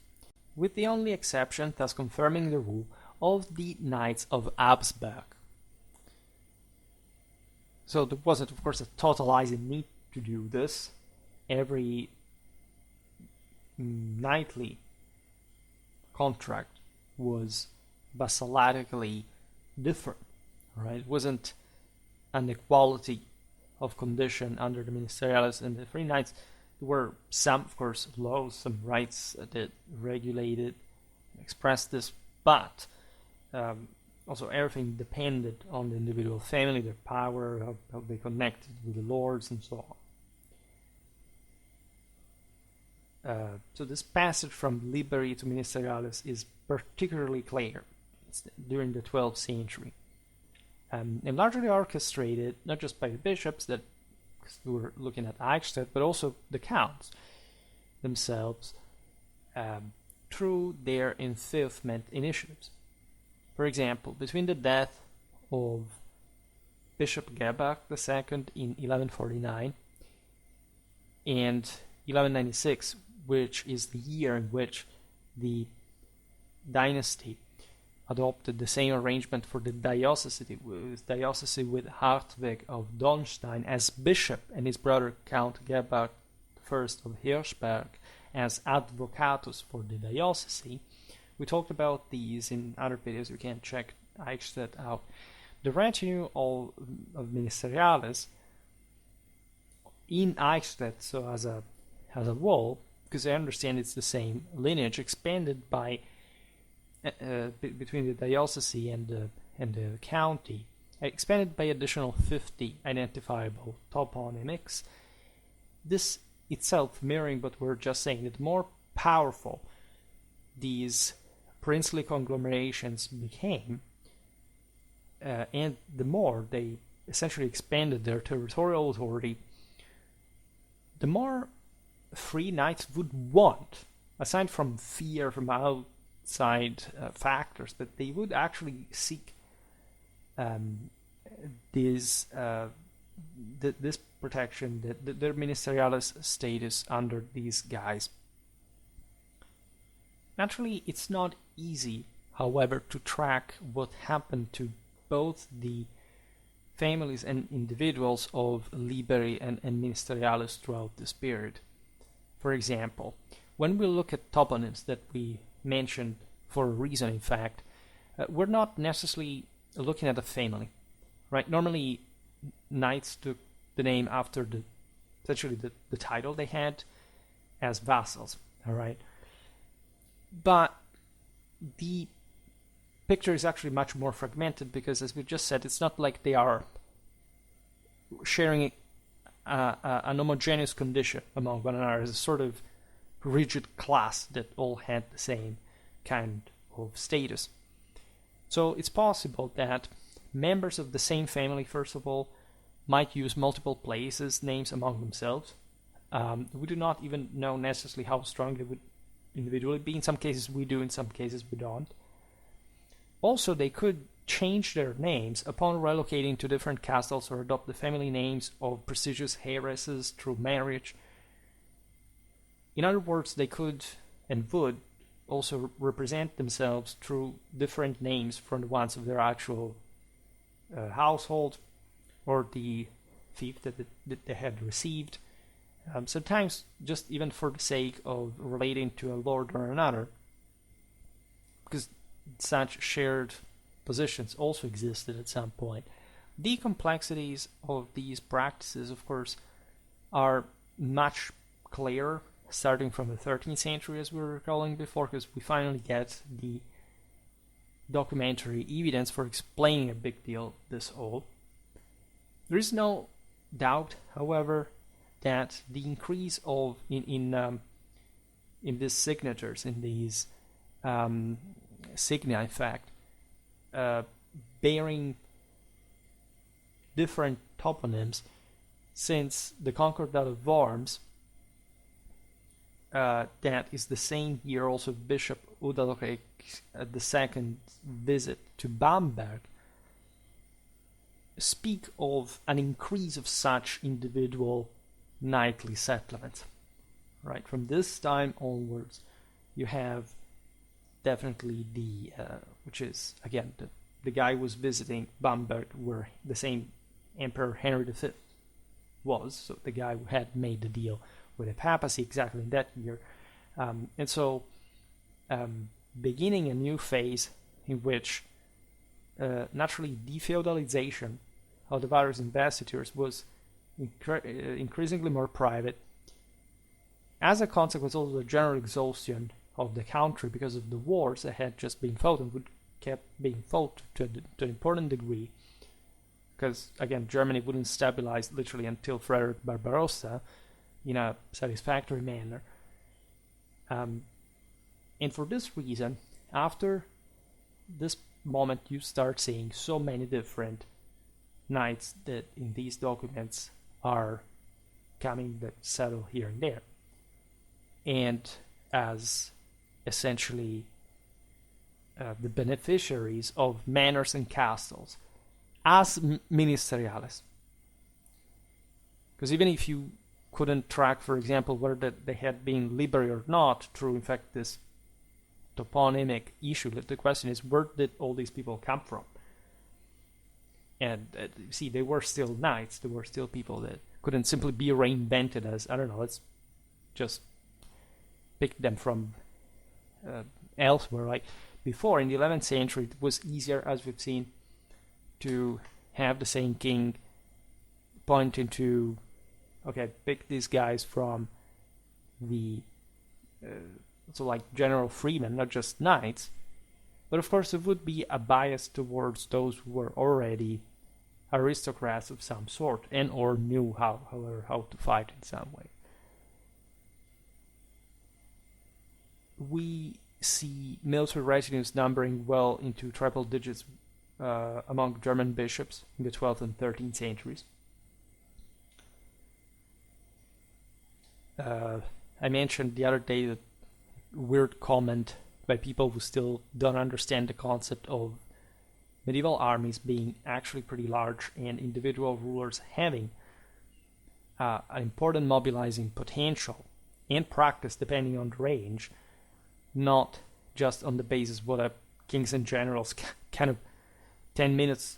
with the only exception, thus confirming the rule, of the Knights of Absberg. So there wasn't, of course, a totalizing need to do this. Every knightly contract was basalladically different, right? It wasn't an equality of condition under the ministeriales and the free knights. There were some, of course, laws, some rights that regulated, expressed this, but also everything depended on the individual family, their power, how they connected with the lords, and so on. So this passage from liberi to ministeriales is particularly clear during the 12th century, and largely orchestrated not just by the bishops that were looking at Eichstätt, but also the counts themselves through their enfeoffment initiatives. For example, between the death of Bishop Gebhard II in 1149 and 1196, which is the year in which the dynasty adopted the same arrangement for the diocese with Hartwig of Dornstein as bishop and his brother Count Gebhard I of Hirschberg as advocatus for the diocese. We talked about these in other videos. You can check Eichstätt out. The retinue of ministeriales in Eichstätt, so as a whole, because I understand it's the same lineage, expanded by between the diocese and the county, expanded by additional 50 identifiable toponymics. This itself mirroring what we're just saying, that the more powerful these princely conglomerations became, and the more they essentially expanded their territorial authority, the more free knights would want, aside from fear from outside factors, that they would actually seek this protection, their ministeriales status under these guys. Naturally, it's not easy, however, to track what happened to both the families and individuals of liberi and ministeriales throughout this period. For example, when we look at toponyms that we mentioned for a reason, in fact, we're not necessarily looking at a family, right? Normally, knights took the name after essentially the title they had as vassals, all right? But the picture is actually much more fragmented because, as we just said, it's not like they are sharing an homogeneous condition among one another as a sort of rigid class that all had the same kind of status. So it's possible that members of the same family, first of all, might use multiple places, names among themselves. We do not even know necessarily how strong they would individually be. In some cases we do, in some cases we don't. Also, they could change their names upon relocating to different castles or adopt the family names of prestigious heiresses through marriage. In other words, they could and would also represent themselves through different names from the ones of their actual household or the fief that they had received. Sometimes just even for the sake of relating to a lord or another, because such shared positions also existed at some point. The complexities of these practices, of course, are much clearer starting from the 13th century, as we were recalling before, because we finally get the documentary evidence for explaining a big deal this old. There is no doubt, however, that the increase of in these signatures, in these signa, in fact, bearing different toponyms since the Concordat of Worms, that is the same year also Bishop Udalric the second visit to Bamberg, speak of an increase of such individual knightly settlements. Right, from this time onwards, you have definitely the which is again the guy who was visiting Bamberg, where the same Emperor Henry V was, so the guy who had made the deal with the papacy exactly in that year, and so beginning a new phase in which naturally defeudalization of the various investitures was increasingly more private. As a consequence, also the general exhaustion of the country because of the wars that had just been fought and would kept being fought to an important degree, because again Germany wouldn't stabilize literally until Frederick Barbarossa in a satisfactory manner, and for this reason, after this moment, you start seeing so many different knights that in these documents are coming that settle here and there, and as essentially the beneficiaries of manors and castles as ministeriales. Because even if you couldn't track, for example, whether they had been liberi or not through, in fact, this toponymic issue, the question is, where did all these people come from? And see, they were still knights, they were still people that couldn't simply be reinvented as, I don't know, let's just pick them from elsewhere. Like before, in the 11th century, it was easier, as we've seen, to have the same king pointing to, okay, pick these guys from the so like general freemen, not just knights. But of course, there would be a bias towards those who were already aristocrats of some sort and or knew how to fight in some way. We see military retinues numbering well into triple digits among German bishops in the 12th and 13th centuries. I mentioned the other day that weird comment by people who still don't understand the concept of medieval armies being actually pretty large and individual rulers having an important mobilizing potential and practice depending on the range, not just on the basis of what a kings and generals kind of 10 minutes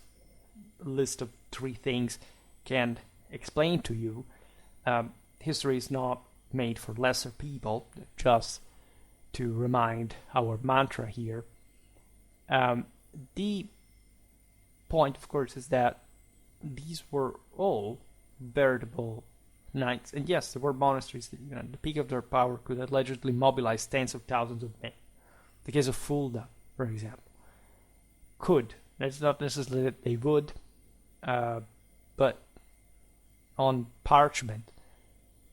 list of 3 things can explain to you. History is not made for lesser people, just to remind our mantra here. The point, of course, is that these were all veritable knights. And yes, there were monasteries that, at the peak of their power, could allegedly mobilize tens of thousands of men. The case of Fulda, for example, could. That's not necessarily that they would, but on parchment,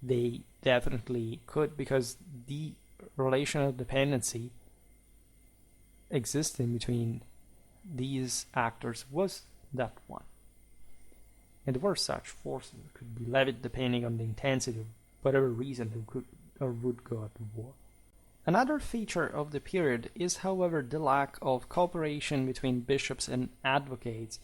they definitely could, because the relational dependency existing between these actors was that one. And there were such forces that could be levied depending on the intensity of whatever reason who could or would go to war. Another feature of the period is, however, the lack of cooperation between bishops and advocates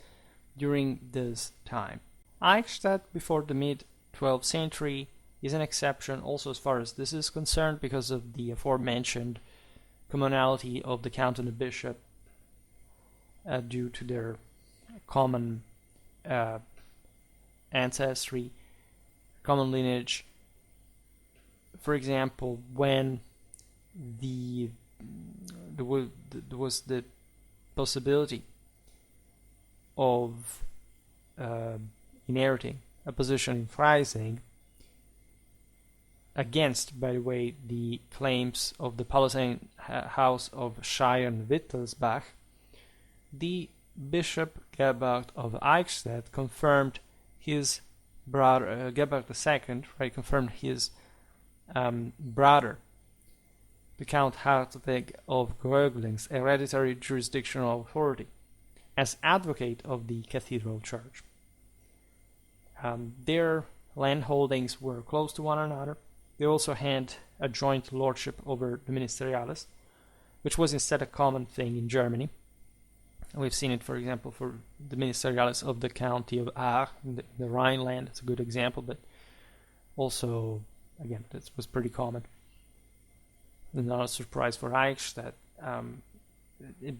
during this time. Eichstätt before the mid-12th century is an exception also as far as this is concerned, because of the aforementioned commonality of the count and the bishop due to their common ancestry, common lineage. For example, when there was the possibility of inheriting a position in Freising, against, by the way, the claims of the Palatine house of Scheiern-Wittelsbach, the Bishop Gebhard of Eichstätt confirmed his brother, Gebhard II, confirmed his brother, the Count Hartwig of Grögling's hereditary jurisdictional authority, as advocate of the cathedral church. Their land holdings were close to one another. They also had a joint lordship over the ministeriales, which was instead a common thing in Germany. We've seen it, for example, for the ministeriales of the county of Aar, in the Rhineland. It's a good example, but also, again, this was pretty common. Not a surprise for Eichstätt. It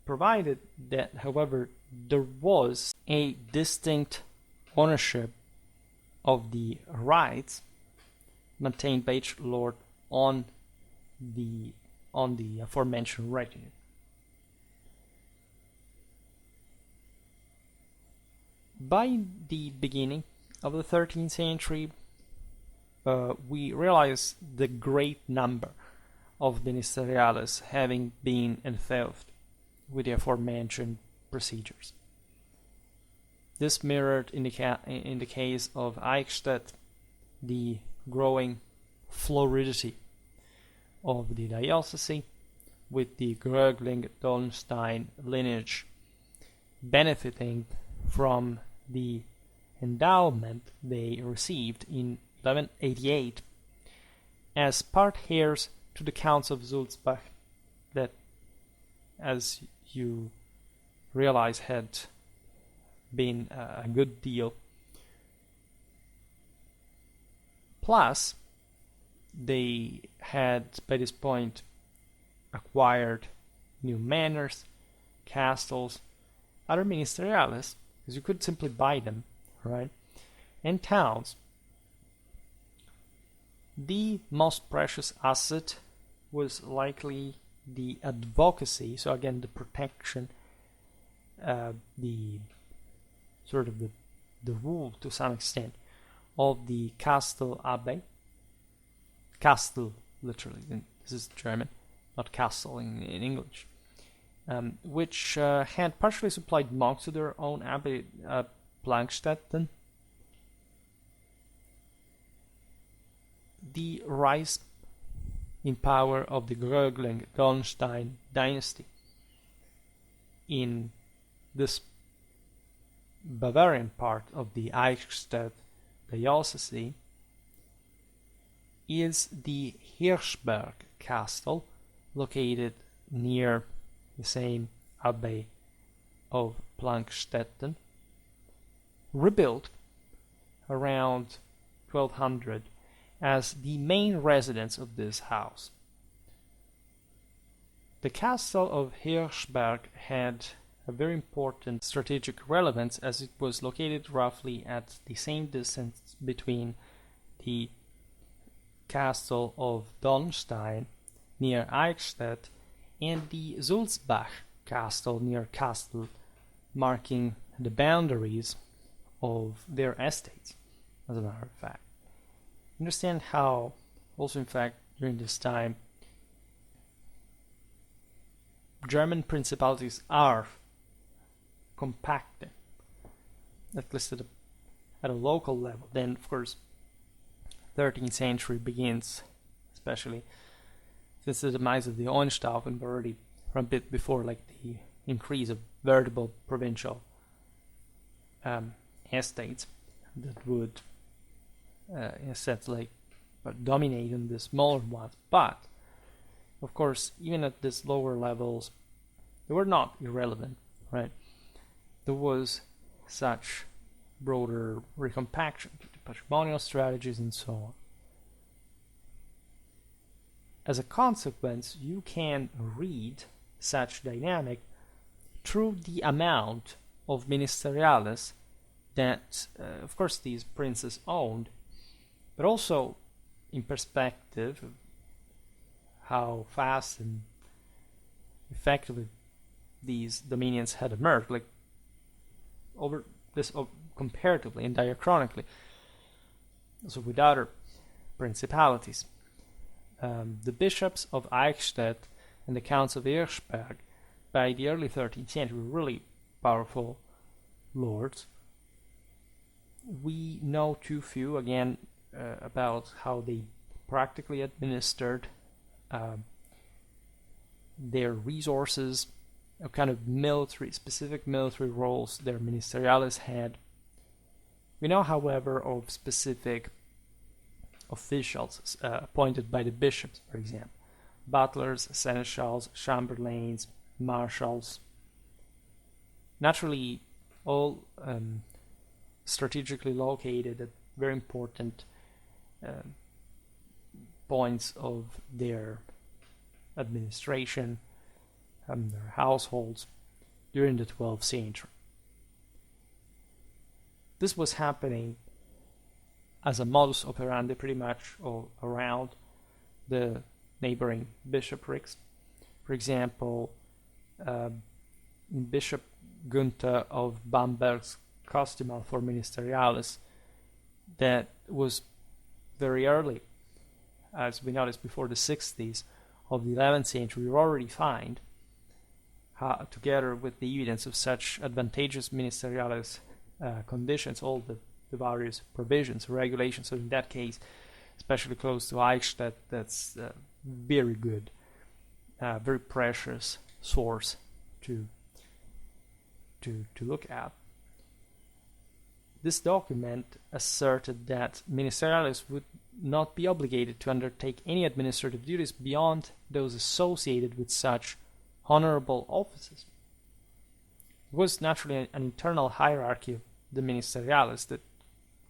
provided that, however, there was a distinct ownership of the rights maintained by each lord on the aforementioned retinue. By the beginning of the 13th century, we realize the great number of ministeriales having been enthralled with the aforementioned procedures. This mirrored in the case of Eichstätt the growing floridity of the diocese, with the Grögling-Dolnstein lineage benefiting from the endowment they received in 1188 as part heirs to the Counts of Sulzbach, that, as you realize, had been a good deal. Plus, they had by this point acquired new manors, castles, other ministeriales, because you could simply buy them, right? And towns. The most precious asset was likely the advocacy, so again the protection, the sort of the rule to some extent of the Castle Abbey. Castle, literally, this is German, not castle in English, which had partially supplied monks to their own abbey at Plankstetten. The rise in power of the Grögling-Dolnstein dynasty in this Bavarian part of the Eichstätt diocese is the Hirschberg castle, located near the same abbey of Plankstetten, rebuilt around 1200 as the main residence of this house. The castle of Hirschberg had a very important strategic relevance as it was located roughly at the same distance between the castle of Dolnstein near Eichstätt and the Sulzbach castle near Kastel, marking the boundaries of their estates, as a matter of fact. Understand how, also in fact, during this time, German principalities are compacted, at least at a local level. Then, of course, 13th century begins, especially since the demise of the Hohenstaufen, but already from a bit before, like the increase of veritable provincial estates that would, in a sense, like dominate in the smaller ones. But of course, even at these lower levels, they were not irrelevant, right? There was such broader recompaction due to patrimonial strategies and so on. As a consequence, you can read such dynamic through the amount of ministeriales that, of course, these princes owned, but also in perspective of how fast and effectively these dominions had emerged, like over this comparatively and diachronically, so with other principalities. The bishops of Eichstätt and the counts of Hirschberg by the early 13th century were really powerful lords. We know too few, again, about how they practically administered their resources, what kind of specific military roles their ministeriales had. We know, however, of specific officials appointed by the bishops, for example, butlers, seneschals, chamberlains, marshals. Naturally, all strategically located at very important points of their administration, their households during the 12th century. This was happening as a modus operandi pretty much all around the neighboring bishoprics. For example, Bishop Gunther of Bamberg's Costumal for Ministeriales, that was very early, as we noticed before the 60s of the 11th century. We already find how, together with the evidence of such advantageous ministeriales conditions, all the various provisions, regulations. So in that case, especially close to Eichstätt, that's a very good, very precious source to look at. This document asserted that ministeriales would not be obligated to undertake any administrative duties beyond those associated with such honorable offices. It was naturally an internal hierarchy of the ministeriales that,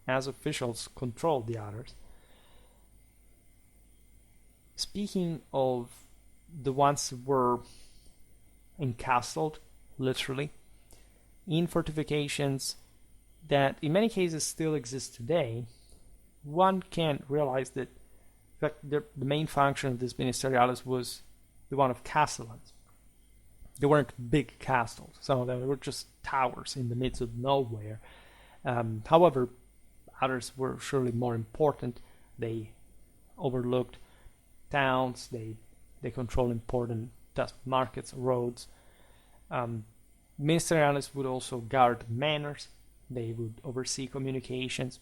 as officials, controlled the others. Speaking of the ones that were encastled, literally, in fortifications that in many cases still exist today, one can realize that in fact, the main function of these ministeriales was the one of castellans. They weren't big castles. Some of them were just towers in the midst of nowhere. However, others were surely more important. They overlooked towns. They controlled important markets, roads. Ministeriales would also guard manors. They would oversee communications.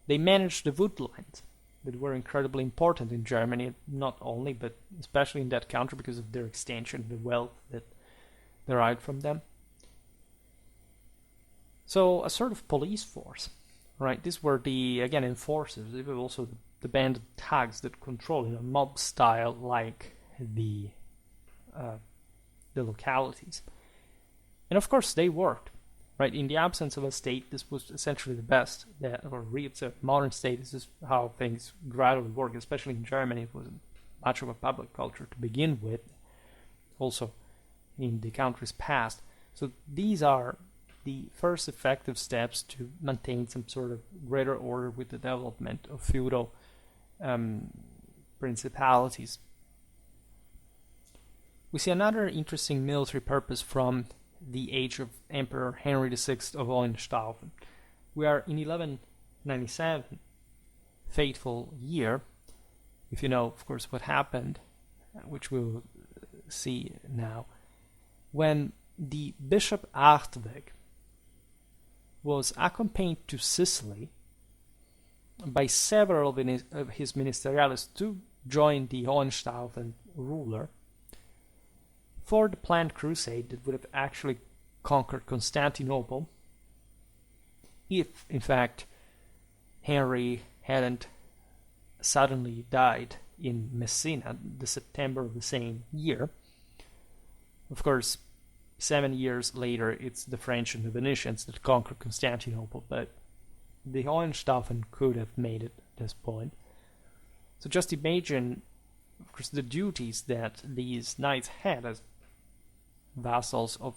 They managed the woodlands that were incredibly important in Germany, not only, but especially in that country because of their extension, the wealth that derived from them. So a sort of police force, right? These were the, again, enforcers. They were also the band of thugs that control in a mob style like the localities. And of course they worked, right? In the absence of a state, this was essentially the best that, or it's a modern state. This is how things gradually work, especially in Germany. It wasn't much of a public culture to begin with, also in the countries past. So these are the first effective steps to maintain some sort of greater order with the development of feudal principalities. We see another interesting military purpose from the age of Emperor Henry VI of Hohenstaufen. We are in 1197, fateful year, if you know, of course, what happened, which we'll see now, when the Bishop Hartwig was accompanied to Sicily by several of his ministeriales to join the Hohenstaufen ruler for the planned crusade that would have actually conquered Constantinople if, in fact, Henry hadn't suddenly died in Messina the September of the same year. Of course, 7 years later, it's the French and the Venetians that conquered Constantinople, but the Hohenstaufen could have made it at this point. So just imagine, of course, the duties that these knights had as vassals of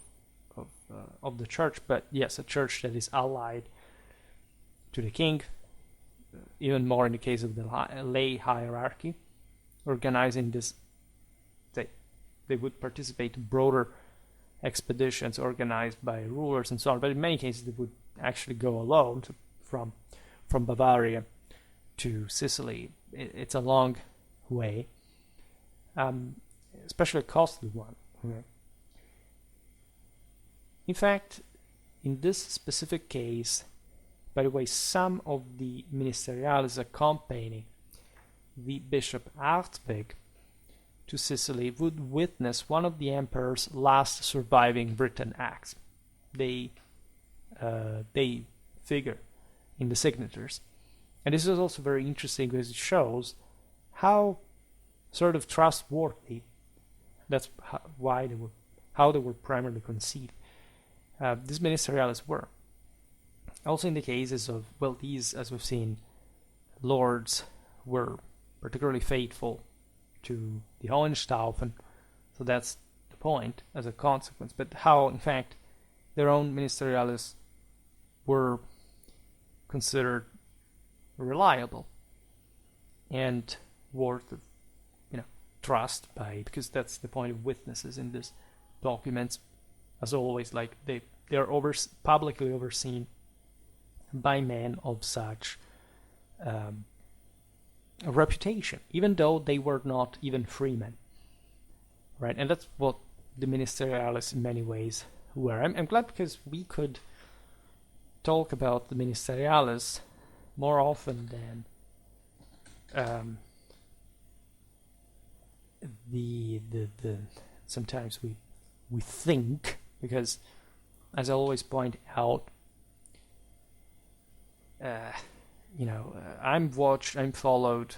the church, but yes, a church that is allied to the king, even more in the case of the lay hierarchy, organizing this. They would participate in broader expeditions organized by rulers and so on, but in many cases they would actually go alone from Bavaria to Sicily. It's a long way, especially a costly one. Okay. In fact, in this specific case, by the way, some of the ministeriales accompanying the Bishop Hartwig to Sicily would witness one of the emperor's last surviving written acts. They figure in the signatures. And this is also very interesting because it shows how sort of trustworthy, that's how they were primarily conceived, these ministeriales were. Also in the cases of, well, these, as we've seen, lords were particularly faithful to the Hohenstaufen, so that's the point as a consequence, but how, in fact, their own ministeriales were considered reliable and worth of, trust by, because that's the point of witnesses in these documents. As always, like they are publicly overseen by men of such a reputation, even though they were not even freemen, right? And that's what the ministeriales in many ways were. I'm glad because we could talk about the ministeriales more often than the sometimes we think, because as I always point out, I'm watched, I'm followed,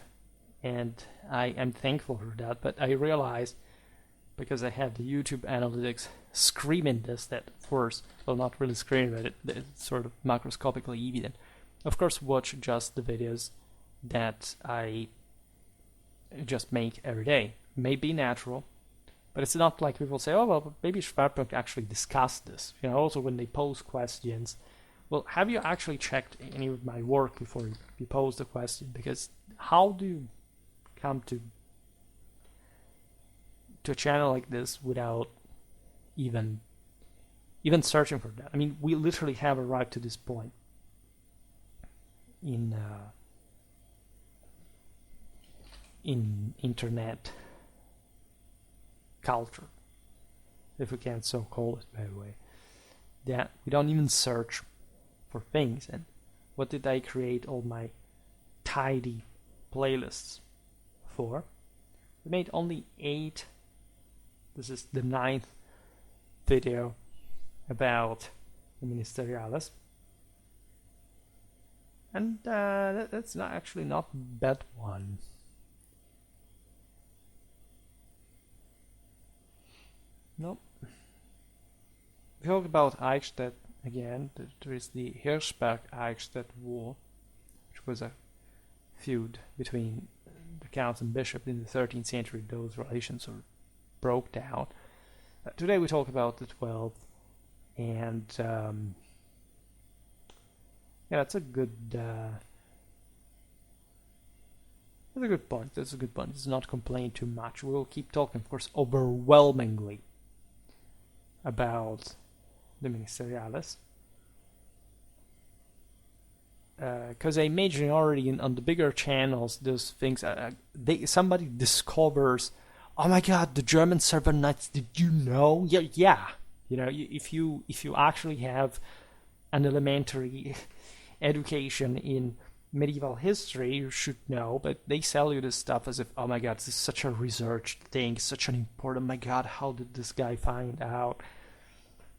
and I am thankful for that, but I realized, because I have the YouTube analytics screaming this, that of course, well, not really screaming, but it's sort of macroscopically evident. Of course, watch just the videos that I just make every day. May be natural, but it's not like people say, oh, well, maybe Schwerpunkt actually discussed this. Also when they pose questions, well, have you actually checked any of my work before you pose the question? Because how do you come to a channel like this without even searching for that? I mean, we literally have arrived to this point in internet culture, if we can so call it, by the way, that we don't even search for things. And what did I create all my tidy playlists for? We made only 8. This is the 9th video about the ministeriales. And that's not actually not a bad one. Nope. We talk about Eichstätt again. There is the Hirschberg-Eichstätt War, which was a feud between the counts and bishops in the 13th century. Those relations sort of broke down. Today we talk about the 12th, and yeah, that's a good point. That's a good point. It's not complain too much. We'll keep talking, of course, overwhelmingly about the ministeriales, because I imagine already on the bigger channels, those things. Somebody discovers, oh my God, the German servant knights. Did you know? Yeah. You know, if you actually have an elementary education in medieval history, you should know. But they sell you this stuff as if, oh my God, this is such a researched thing, such an important. My God, how did this guy find out?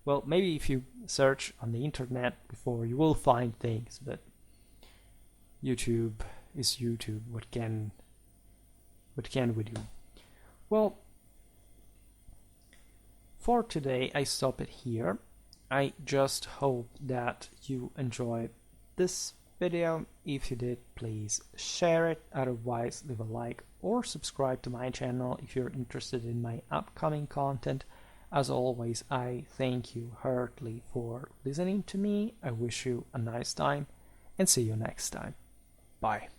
Well, maybe if you search on the internet before, you will find things, but YouTube is YouTube. What can we do? Well, for today, I stop it here. I just hope that you enjoyed this video. If you did, please share it. Otherwise, leave a like or subscribe to my channel if you're interested in my upcoming content. As always, I thank you heartily for listening to me. I wish you a nice time and see you next time. Bye.